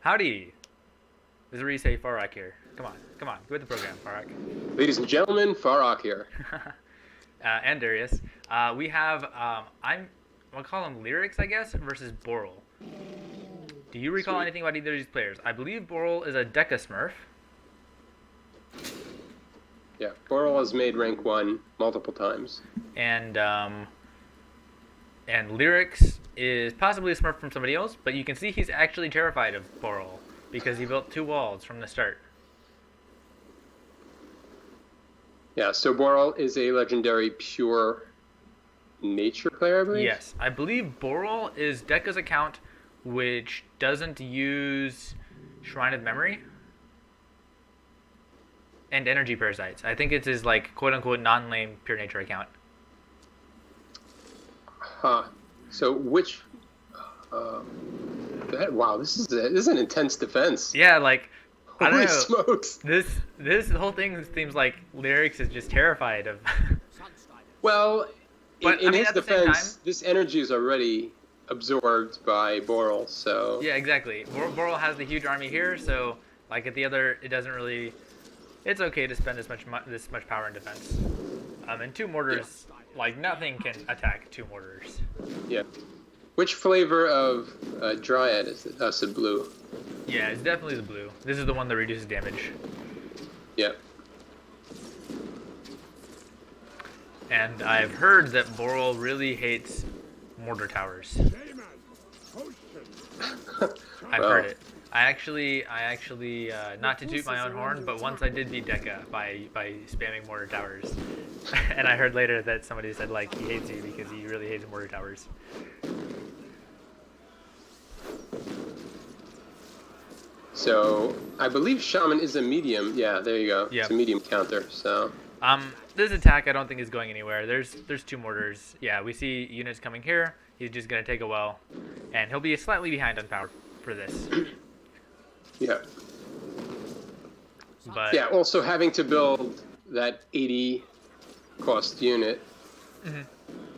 Howdy. This is where you say Farak here. Come on, go with the program, Farak. Ladies and gentlemen, Farak here. And Darius. We have, I'll call him Lyrics, I guess, versus Borul. Do you recall anything about either of these players? I believe Borul is a dekka smurf. Yeah, Borul has made rank 1 multiple times. And Lyrics is possibly a smurf from somebody else, but you can see he's actually terrified of Borul because he built 2 walls from the start. Yeah, so Borul is a legendary pure nature player, I believe? Yes, I believe Borul is Dekka's account, which doesn't use Shrine of Memory and Energy Parasites. I think it's his, like, quote-unquote non-lame pure nature account. Huh. So which... wow, this is an intense defense. Yeah, like... I don't Holy know. smokes! This whole thing seems like Lyrics is just terrified of. Well, but, in his at the same defense, time, this energy is already absorbed by Borul, so... Yeah, exactly. Borul has the huge army here, so like at the other, it doesn't really. It's okay to spend this much power in defense. And 2 mortars, like nothing can attack 2 mortars. Yeah. Which flavor of Dryad is it? That's a blue. Yeah, it's definitely the blue. This is the one that reduces damage. Yep. And I've heard that Borul really hates mortar towers. I've heard it. I actually, not to toot my own horn, but once I did beat Dekka by spamming mortar towers. And I heard later that somebody said, like, he hates you because he really hates mortar towers. So, I believe Shaman is a medium. Yeah, there you go. Yep. It's a medium counter, so... This attack I don't think is going anywhere. There's 2 mortars. Yeah, we see units coming here. He's just going to take a well. And he'll be slightly behind on power for this. Yeah. But yeah, also having to build that 80 cost unit,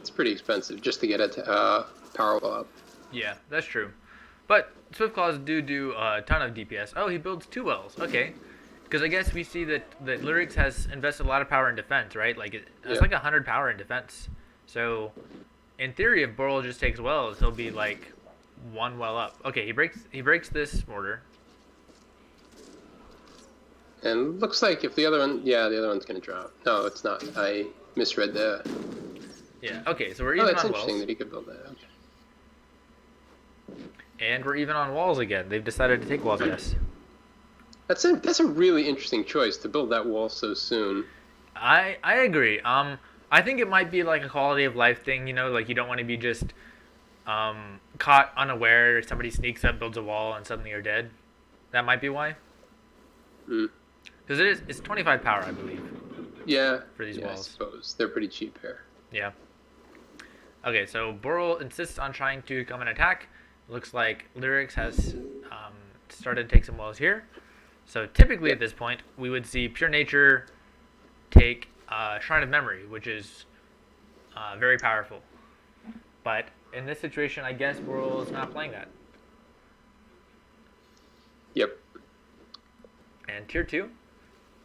it's pretty expensive just to get a power well up. Yeah, that's true. But Swiftclaws do a ton of DPS. Oh, he builds 2 wells. Okay. Because I guess we see that Lyrics has invested a lot of power in defense, right? Like it's like 100 power in defense. So, in theory, if Borul just takes wells, he'll be like 1 well up. Okay, he breaks this mortar. And looks like if the other one, the other one's gonna drop. No, it's not. I misread that. Yeah. Okay, so we're even on walls. That's interesting that he could build that. Okay. And we're even on walls again. They've decided to take walls, I guess. That's a really interesting choice to build that wall so soon. I agree. I think it might be like a quality of life thing, you know, like you don't want to be just caught unaware. Somebody sneaks up, builds a wall, and suddenly you're dead. That might be why. Because it's 25 power, I believe. Yeah. For these walls. I suppose they're pretty cheap here. Yeah. Okay, so Borul insists on trying to come and attack. Looks like Lyrics has started to take some walls here. So typically at this point, we would see Pure Nature take Shrine of Memory, which is very powerful. But in this situation, I guess Borul is not playing that. Yep. And Tier 2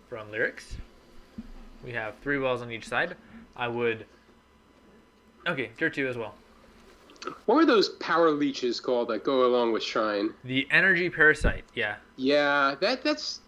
from Lyrics. We have 3 wells on each side. Okay, Tier 2 as well. What were those power leeches called that go along with Shrine? The Energy Parasite, yeah. Yeah, that's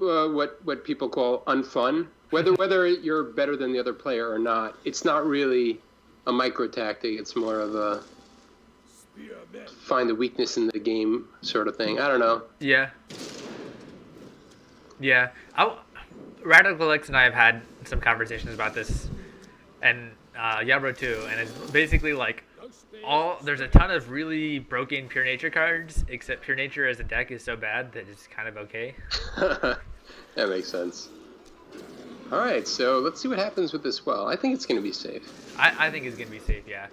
what people call unfun. Whether you're better than the other player or not, it's not really a micro tactic. It's more of a find the weakness in the game sort of thing. I don't know. Yeah. Yeah. Radical X and I have had some conversations about this, and Yabro too, and it's basically like there's a ton of really broken Pure Nature cards, except Pure Nature as a deck is so bad that it's kind of okay. That makes sense. All right, so let's see what happens with this well. I think it's going to be safe. I think it's going to be safe, yeah.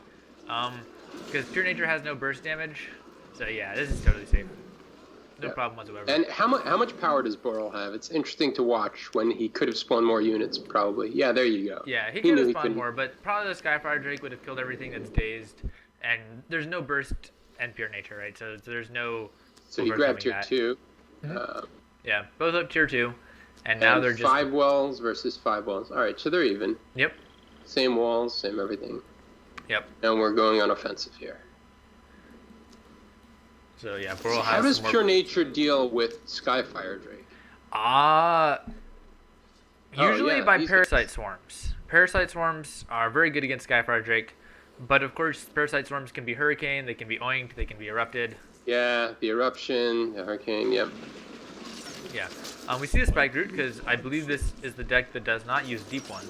Because Pure Nature has no burst damage, so yeah, this is totally safe. No problem whatsoever. And how much power does Borul have? It's interesting to watch when he could have spawned more units, probably. Yeah, there you go. Yeah, he could have spawned more, but probably the Skyfire Drake would have killed everything that's dazed. And there's no burst and Pure Nature, right? So there's no So he grabbed tier that. 2. Yeah, both up tier 2. And now they're just 5 walls versus 5 walls. All right, so they're even. Yep. Same walls, same everything. Yep. And we're going on offensive here. So yeah, Borul has. How does Pure Nature deal with Skyfire Drake? Usually by Parasite Swarms. Parasite Swarms are very good against Skyfire Drake, but of course Parasite Swarms can be Hurricane, they can be Oinked, they can be Erupted. Yeah, the Eruption, the Hurricane, yep. Yeah. We see the Spike Root because I believe this is the deck that does not use Deep One.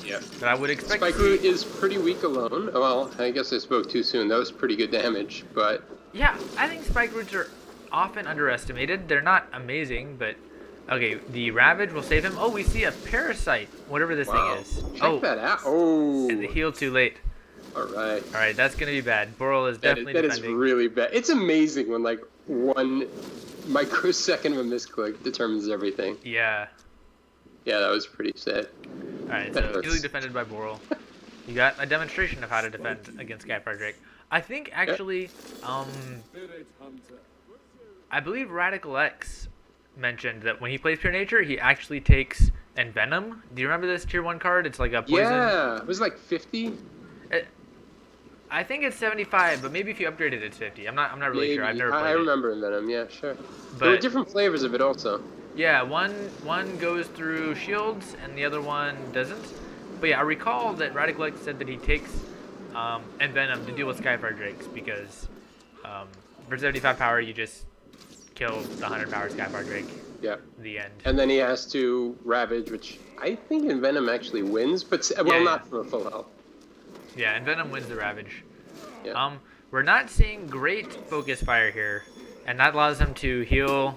Yeah. But I would expect Spike Root is pretty weak alone. Well, I guess I spoke too soon. That was pretty good damage, but... Yeah, I think Spike Roots are often underestimated. They're not amazing, but... Okay, the Ravage will save him. Oh, we see a Parasite, whatever this thing is. Check that out. Oh. And the heal too late. Alright. Alright, that's going to be bad. Borul is definitely That defending. is really bad. It's amazing when, like, 1 microsecond of a misclick determines everything. Yeah. Yeah, that was pretty sad. Alright, so easily defended by Borul. You got a demonstration of how to defend against Skyfire Drake. I think, actually, I believe Radical X mentioned that when he plays Pure Nature, he actually takes Envenom. Do you remember this tier 1 card? It's like a poison. Yeah, it was like 50. I think it's 75, but maybe if you upgraded it's 50. I'm not really sure. I've never played I remember Envenom, yeah, sure. But there were different flavors of it also. Yeah, one goes through shields and the other one doesn't. But yeah, I recall that Radical X said that he takes Envenom to deal with Skyfire Drakes because for 75 power you just kill the 100 power Skyfire Drake. Yeah. The end. And then he has to Ravage, which I think Envenom actually wins, but not from a full health. Yeah, Envenom wins the Ravage. Yeah. We're not seeing great focus fire here, and that allows him to heal.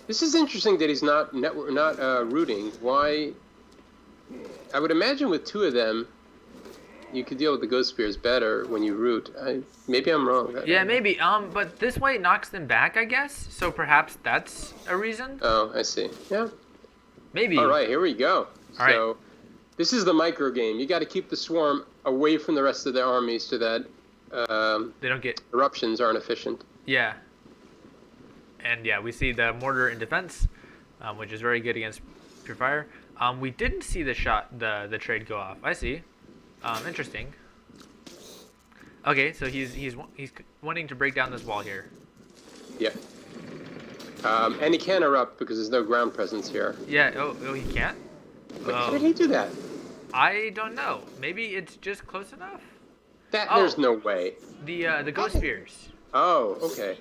This is interesting that he's not rooting. Why? I would imagine with 2 of them, you could deal with the Ghost Spears better when you root. Maybe I'm wrong. Yeah, maybe. But this way it knocks them back, I guess. So perhaps that's a reason. Oh, I see. Yeah. Maybe. All right, here we go. All right. This is the micro game. You got to keep the swarm away from the rest of the army so that they don't get eruptions aren't efficient. Yeah. And yeah, we see the mortar in defense, which is very good against pure fire. We didn't see the the trade go off. I see. Interesting. Okay, so he's wanting to break down this wall here. Yeah. And he can't erupt because there's no ground presence here. Yeah. Oh, he can't. Wait, how did he do that? I don't know. Maybe it's just close enough. There's no way. The Ghost Spears. Oh, okay.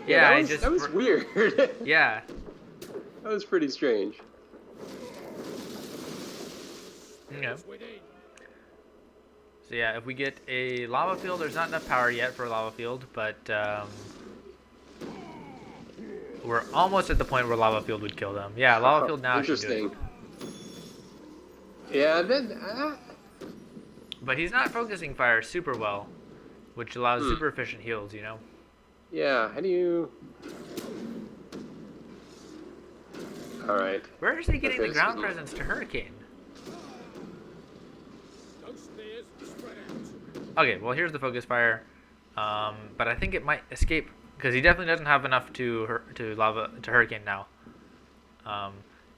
Yeah, that was weird. Yeah. That was pretty strange. Yeah. So yeah, if we get a lava field, there's not enough power yet for a lava field, but we're almost at the point where lava field would kill them. Yeah, lava field now should do it. Yeah, then. But he's not focusing fire super well, which allows super efficient heals, you know? Yeah, how do you... Alright. Where is he getting the ground presence to Hurricane? Okay, well here's the focus fire, but I think it might escape, because he definitely doesn't have enough to Hurricane now.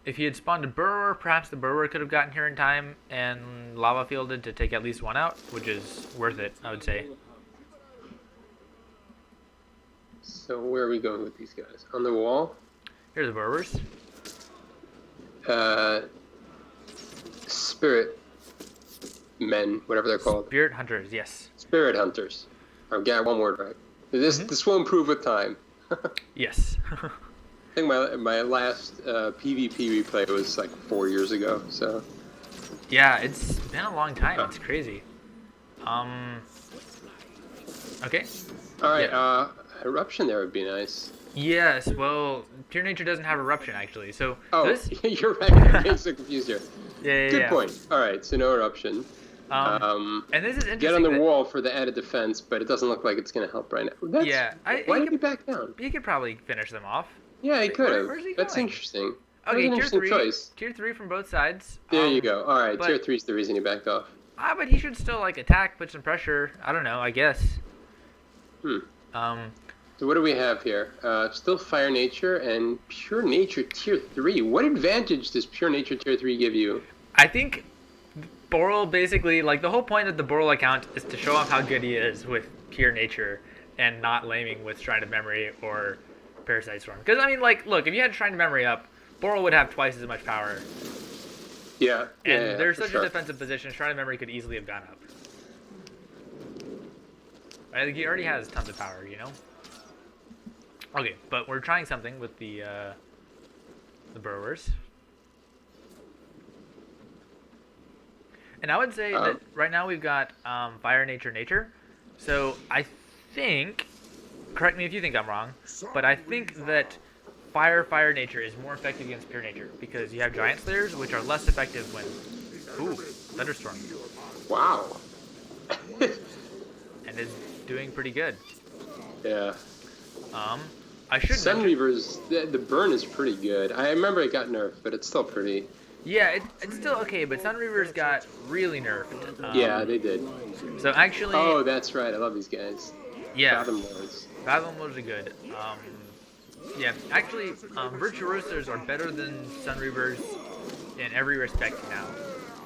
If he had spawned a Burrower, perhaps the Burrower could have gotten here in time and lava fielded to take at least one out, which is worth it, I would say. So where are we going with these guys? On the wall? Here's the Burrowers. Spirit men, whatever they're called. Spirit Hunters, yes. Spirit Hunters. I've got one word right. This will improve with time. Yes. I think my last PvP replay was like 4 years ago, so... Yeah, it's been a long time. It's crazy. Okay. Alright, Eruption there would be nice. Yes, well, Pure Nature doesn't have Eruption, actually, so... You're right. I'm getting so confused here. Yeah. Good point. Alright, so no Eruption. And this is interesting. Get on the wall for the added defense, but it doesn't look like it's going to help right now. Why did he back down? He could probably finish them off. Yeah, he could have. Where's he That's going? interesting. Okay, Tier 3. Choice. Tier 3 from both sides. There you go. Alright, Tier 3 is the reason he backed off. But he should still, like, attack, put some pressure. I don't know, I guess. So what do we have here? Still Fire Nature and Pure Nature Tier 3. What advantage does Pure Nature Tier 3 give you? I think Borul basically, like, the whole point of the Borul account is to show off how good he is with pure nature and not laming with Shrine of Memory or Parasite Storm. Because, I mean, like, look, if you had Shrine of Memory up, Borul would have twice as much power. Yeah. And there's such a defensive position, Shrine of Memory could easily have gone up. I think he already has tons of power, you know? Okay, but we're trying something with the Burrowers. And I would say that right now we've got Fire, Nature, Nature. So I think, correct me if you think I'm wrong, but I think that Fire, Nature is more effective against Pure Nature because you have Giant Slayers, which are less effective when... Ooh, Thunderstorm. Wow. And is doing pretty good. Yeah. I should Sunreaver's, the burn is pretty good. I remember it got nerfed, but it's still pretty... Yeah, it's still okay, but Sunreaver's got really nerfed. Yeah, they did. So actually... Oh, that's right. I love these guys. Yeah. Fathom Lords. Fathom Lords are good. Yeah, actually, Virtuosos are better than Sunreavers in every respect now.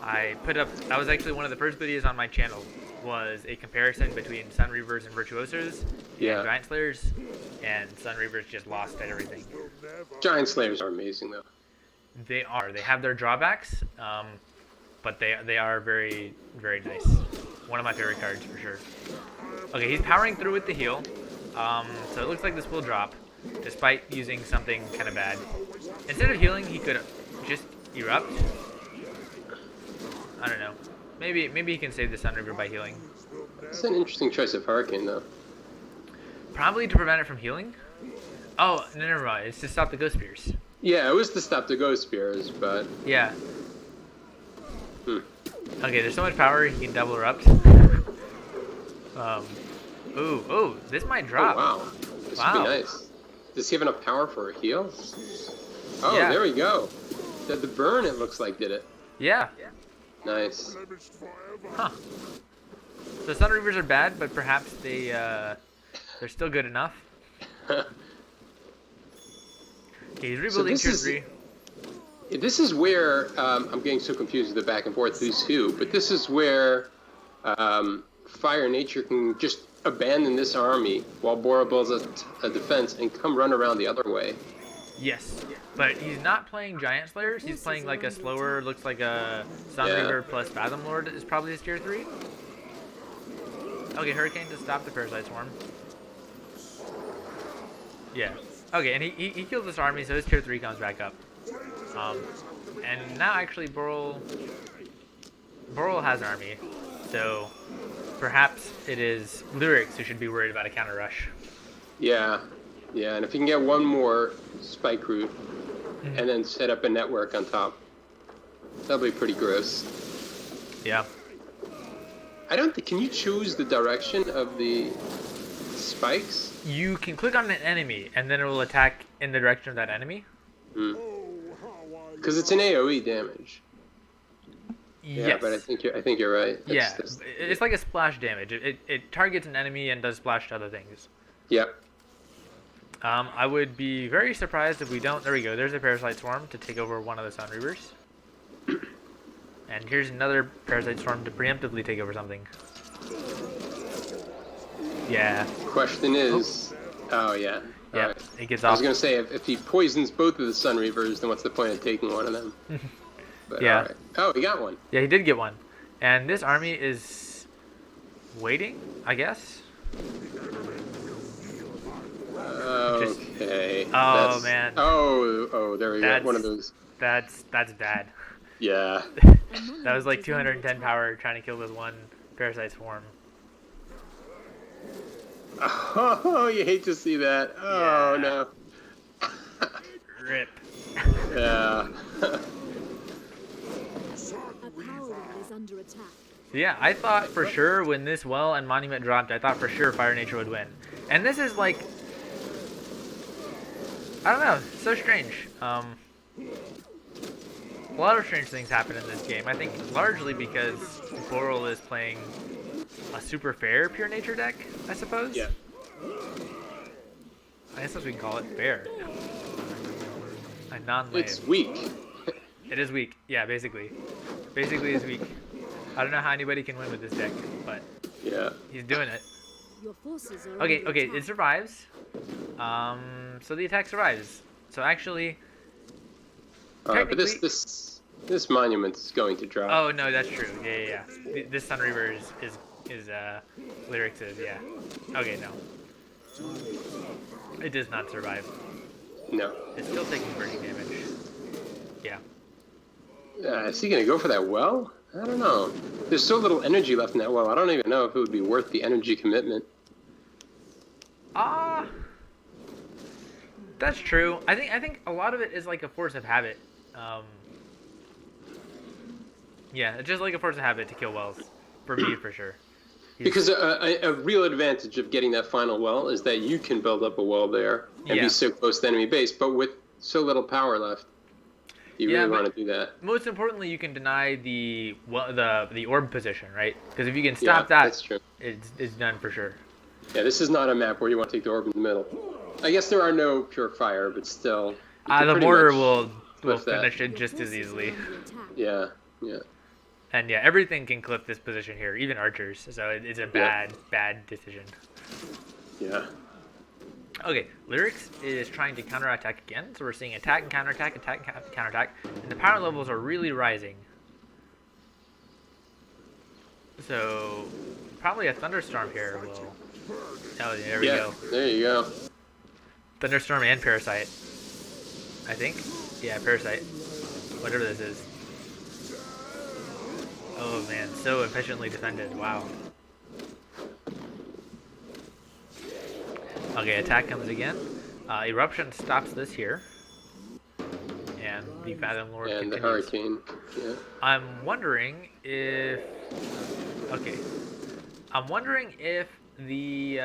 I put up... That was actually one of the first videos on my channel, was a comparison between Sunreavers and Virtuosos and Giant Slayers, and Sunreavers just lost at everything. Giant Slayers are amazing, though. They are. They have their drawbacks, but they are very, very nice. One of my favorite cards for sure. Okay, he's powering through with the heal, so it looks like this will drop, despite using something kind of bad. Instead of healing, he could just erupt. I don't know. Maybe he can save the Sunreaver by healing. It's an interesting choice of Hurricane, though. Probably to prevent it from healing. Oh, no, never mind. It's to stop the Ghost Spears. Yeah, it was to stop the Ghost Spears, but... Yeah. Okay, there's so much power, he can double erupt. Ooh, this might drop. Oh, wow. This would be nice. Does he have enough power for a heal? Oh, yeah. There we go. The burn, it looks like, did it. Yeah. Nice. Huh. So Sunreavers are bad, but perhaps they're still good enough. Okay, he's rebuilding tier 3. This is where I'm getting so confused with the back and forth these two, but this is where Fire Nature can just abandon this army while Borul builds a defense and come run around the other way. Yes, but he's not playing Giant Slayers. He's playing like a slower, looks like a Sunreaver plus Fathom Lord is probably his tier 3. Okay, Hurricane to stop the Parasite Swarm. Yeah. Okay, and he kills this army, so his tier 3 comes back up. And now actually Borul has an army, so perhaps it is LAJESH who should be worried about a counter rush. Yeah, and if you can get one more spike route and then set up a network on top, that'll be pretty gross. Yeah. I don't think, can you choose the direction of the spikes? You can click on an enemy, and then it will attack in the direction of that enemy. Because it's an AoE damage. Yes. Yeah, but I think you're right. It's like a splash damage. It targets an enemy and does splash to other things. Yep. I would be very surprised if we don't... There we go. There's a Parasite Swarm to take over one of the Sunreavers. And here's another Parasite Swarm to preemptively take over something. Yeah. Question is... Oh, yeah. Yeah, right. It gets off. I was going to say, if he poisons both of the Sunreavers, then what's the point of taking one of them? But, yeah. All right. Oh, he got one. Yeah, he did get one. And this army is waiting, I guess. Okay. Man. Oh, there we go. One of those. That's bad. Yeah. That was like 210 power trying to kill this one Parasite Swarm. Oh, you hate to see that. Oh, no. Rip. Yeah. Yeah, I thought for sure when this Well and Monument dropped, I thought for sure Fire Nature would win. And this is like... I don't know, so strange. A lot of strange things happen in this game. I think largely because Borul is playing a super fair Pure Nature deck, I suppose. Yeah. I guess that's what we can call it. Fair. A non-lame. It's weak. It is weak. Yeah, basically. Basically, it's weak. I don't know how anybody can win with this deck, but Yeah. he's doing it. Your forces are Okay, under okay, attack. it survives. So the attack survives. So actually, But technically. this monument is going to drop. Oh no, that's true. Yeah, yeah, yeah. This Sun Reaver is Lyrics' yeah. Okay, no. It does not survive. No. It's still taking burning damage. Yeah. Is he gonna go for that well? I don't know. There's so little energy left in that well. I don't even know if it would be worth the energy commitment. That's true. I think a lot of it is like a force of habit. Yeah, it's just like a force of habit to kill wells. For me, for sure. Because a real advantage of getting that final well is that you can build up a well there and Yeah. be so close to the enemy base, but with so little power left, you Yeah, really but- want to do that. Most importantly, you can deny the orb position, right? Because if you can stop Yeah, that, that's true. it's done for sure. Yeah, this is not a map where you want to take the orb in the middle. I guess there are no pure fire, but still. you can The pretty mortar much will clip that. finish it Your just as forces easily. are under attack. Yeah, yeah. And yeah, everything can clip this position here, even archers. So it's a bad decision. Yeah. Okay, Lyrics is trying to counterattack again. So we're seeing attack and counterattack, attack and counterattack. And the power levels are really rising. So probably a thunderstorm here will... Oh, there we Yeah, go. there you go. Thunderstorm and Parasite. I think. Yeah, Parasite. Whatever this is. Oh man, so efficiently defended. Wow. Okay, attack comes again. Eruption stops this here. And the Fathom Lord And the continues. hurricane. Yeah. I'm wondering if... Okay. I'm wondering if the...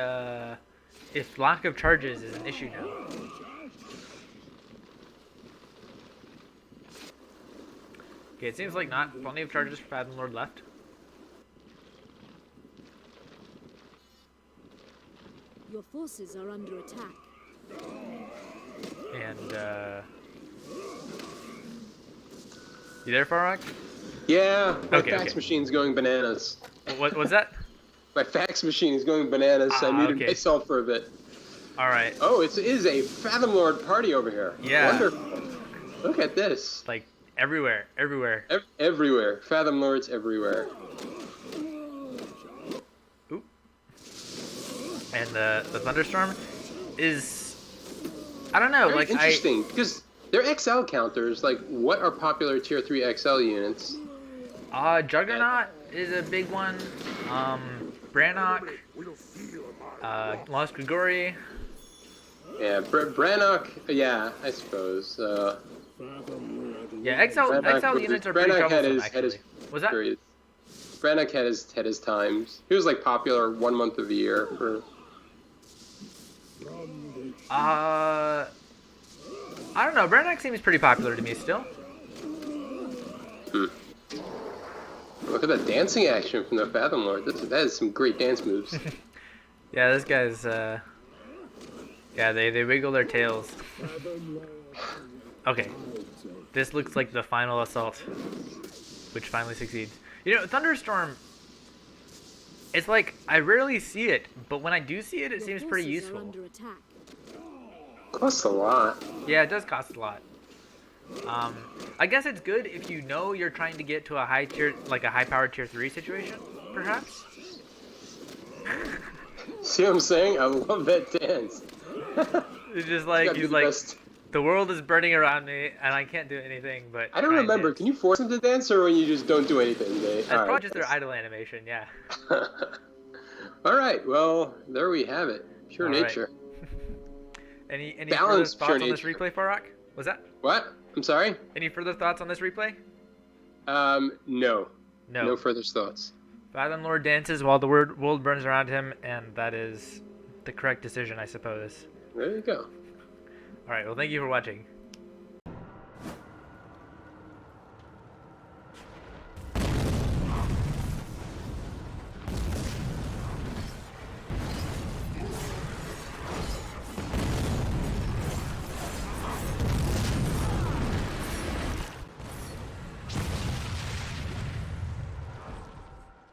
if lack of charges is an issue now. Okay, it seems like not. Plenty of charges for Fathom Lord left. Your forces are under attack. And, you there, Farrak? Yeah, my Okay, fax okay. machine's going bananas. What was that? My fax machine is going bananas, so I muted Okay. myself for a bit. Alright. Oh, it is a Fathom Lord party over here. Yeah. Wonderful. Look at this. Like, everywhere. Everywhere. Everywhere. Fathom Lords everywhere. Oop. And the thunderstorm is... I don't know, Very like, interesting, because they're XL counters. Like, what are popular Tier 3 XL units? Juggernaut is a big one. Brannock. Lost Grigori. Yeah, Brannock, yeah, I suppose. Yeah, XL units are pretty Brannock had troublesome, his, actually. Was that? periods. Brannock had his times. He was like popular 1 month of the year for. I don't know. Brannock seems pretty popular to me still. Look at that dancing action from the Fathom Lord. That is some great dance moves. Yeah, this guy's, yeah, they wiggle their tails. Okay. This looks like the final assault, which finally succeeds. You know, Thunderstorm, it's like, I rarely see it, but when I do see it, it Your seems pretty forces are useful. under attack. Costs a lot. Yeah, it does cost a lot. I guess it's good if you know you're trying to get to a high tier, like a high powered tier 3 situation, perhaps? See what I'm saying? I love that dance. It's just It's like, gotta be he's the like, best. the world is burning around me, and I can't do anything but I don't try and remember. dance. Can you force him to dance, or when you just don't do anything? That's probably just their idle animation, yeah. All right. Well, there we have it. Pure All right. nature. Any further Balanced thoughts pure on this nature. replay, Farrak? Was that? What? I'm sorry. Any further thoughts on this replay? No. No. No further thoughts. Fathom Lord dances while the world burns around him, and that is the correct decision, I suppose. There you go. Alright, well, thank you for watching.